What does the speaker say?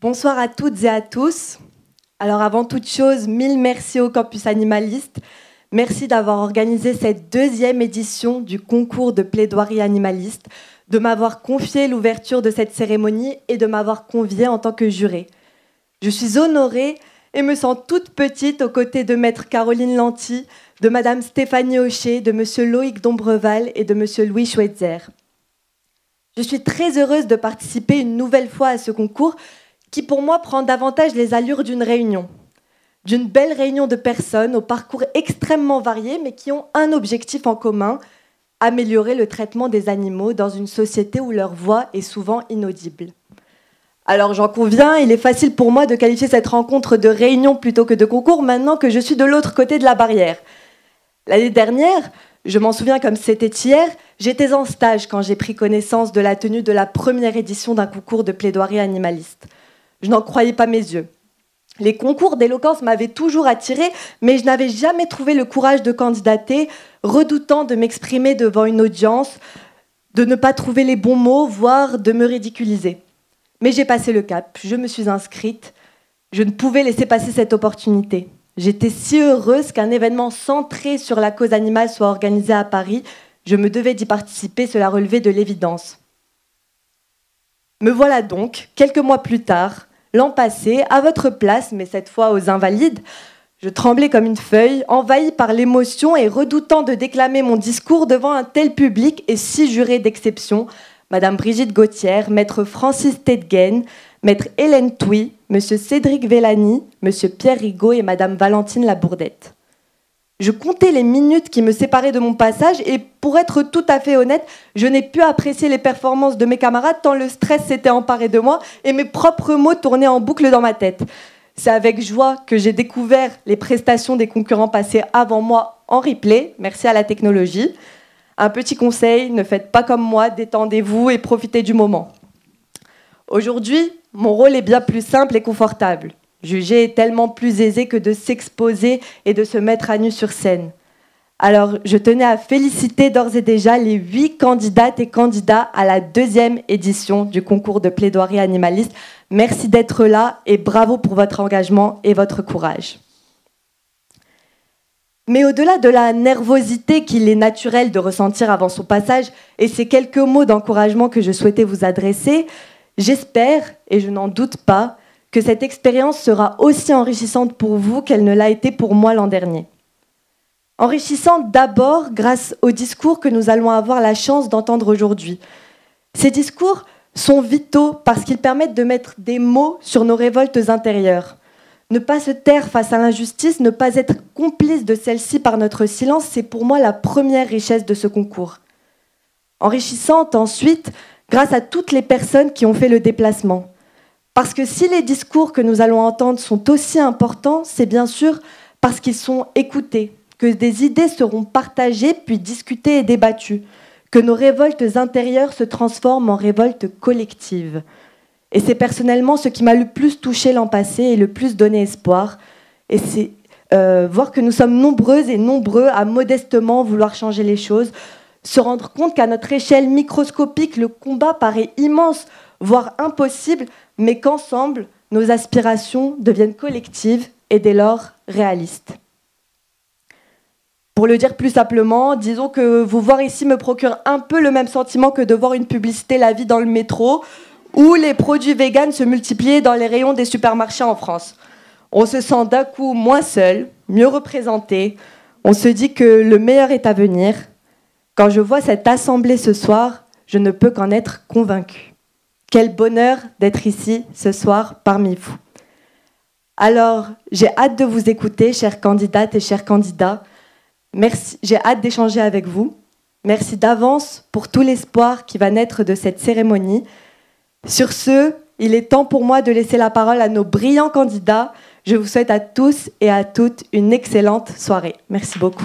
Bonsoir à toutes et à tous. Alors avant toute chose, mille merci au Campus Animaliste. Merci d'avoir organisé cette deuxième édition du concours de plaidoirie animaliste, de m'avoir confié l'ouverture de cette cérémonie et de m'avoir conviée en tant que jurée. Je suis honorée et me sens toute petite aux côtés de Maître Caroline Lanty, de Madame Stéphanie Hocher, de Monsieur Loïc Dombreval et de Monsieur Louis Schweitzer. Je suis très heureuse de participer une nouvelle fois à ce concours qui pour moi prend davantage les allures d'une réunion. D'une belle réunion de personnes au parcours extrêmement varié mais qui ont un objectif en commun, améliorer le traitement des animaux dans une société où leur voix est souvent inaudible. Alors j'en conviens, il est facile pour moi de qualifier cette rencontre de réunion plutôt que de concours maintenant que je suis de l'autre côté de la barrière. L'année dernière, je m'en souviens comme c'était hier, j'étais en stage quand j'ai pris connaissance de la tenue de la première édition d'un concours de plaidoirie animaliste. Je n'en croyais pas mes yeux. Les concours d'éloquence m'avaient toujours attirée, mais je n'avais jamais trouvé le courage de candidater, redoutant de m'exprimer devant une audience, de ne pas trouver les bons mots, voire de me ridiculiser. Mais j'ai passé le cap, je me suis inscrite. Je ne pouvais laisser passer cette opportunité. J'étais si heureuse qu'un événement centré sur la cause animale soit organisé à Paris. Je me devais d'y participer, cela relevait de l'évidence. Me voilà donc, quelques mois plus tard, l'an passé, à votre place, mais cette fois aux Invalides. Je tremblais comme une feuille, envahie par l'émotion et redoutant de déclamer mon discours devant un tel public et 6 jurés d'exception, Madame Brigitte Gauthier, Maître Francis Tedgen, Maître Hélène Touy, Monsieur Cédric Vellani, Monsieur Pierre Rigaud et Madame Valentine Labourdette. Je comptais les minutes qui me séparaient de mon passage et pour être tout à fait honnête, je n'ai pu apprécier les performances de mes camarades tant le stress s'était emparé de moi et mes propres mots tournaient en boucle dans ma tête. C'est avec joie que j'ai découvert les prestations des concurrents passés avant moi en replay, merci à la technologie. Un petit conseil, ne faites pas comme moi, détendez-vous et profitez du moment. Aujourd'hui, mon rôle est bien plus simple et confortable. Juger est tellement plus aisé que de s'exposer et de se mettre à nu sur scène. Alors, je tenais à féliciter d'ores et déjà les 8 candidates et candidats à la 2e édition du concours de plaidoirie animaliste. Merci d'être là et bravo pour votre engagement et votre courage. Mais au-delà de la nervosité qu'il est naturel de ressentir avant son passage et ces quelques mots d'encouragement que je souhaitais vous adresser, j'espère, et je n'en doute pas, que cette expérience sera aussi enrichissante pour vous qu'elle ne l'a été pour moi l'an dernier. Enrichissante d'abord grâce aux discours que nous allons avoir la chance d'entendre aujourd'hui. Ces discours sont vitaux parce qu'ils permettent de mettre des mots sur nos révoltes intérieures. Ne pas se taire face à l'injustice, ne pas être complice de celle-ci par notre silence, c'est pour moi la première richesse de ce concours. Enrichissante ensuite grâce à toutes les personnes qui ont fait le déplacement. Parce que si les discours que nous allons entendre sont aussi importants, c'est bien sûr parce qu'ils sont écoutés, que des idées seront partagées puis discutées et débattues, que nos révoltes intérieures se transforment en révoltes collectives. Et c'est personnellement ce qui m'a le plus touché l'an passé et le plus donné espoir. Et c'est voir que nous sommes nombreuses et nombreux à modestement vouloir changer les choses, se rendre compte qu'à notre échelle microscopique, le combat paraît immense, voire impossible, mais qu'ensemble, nos aspirations deviennent collectives et dès lors réalistes. Pour le dire plus simplement, disons que vous voir ici me procure un peu le même sentiment que de voir une publicité La Vie dans le métro ou les produits véganes se multiplier dans les rayons des supermarchés en France. On se sent d'un coup moins seul, mieux représenté. On se dit que le meilleur est à venir. Quand je vois cette assemblée ce soir, je ne peux qu'en être convaincue. Quel bonheur d'être ici ce soir parmi vous. Alors, j'ai hâte de vous écouter, chères candidates et chers candidats. Merci, j'ai hâte d'échanger avec vous. Merci d'avance pour tout l'espoir qui va naître de cette cérémonie. Sur ce, il est temps pour moi de laisser la parole à nos brillants candidats. Je vous souhaite à tous et à toutes une excellente soirée. Merci beaucoup.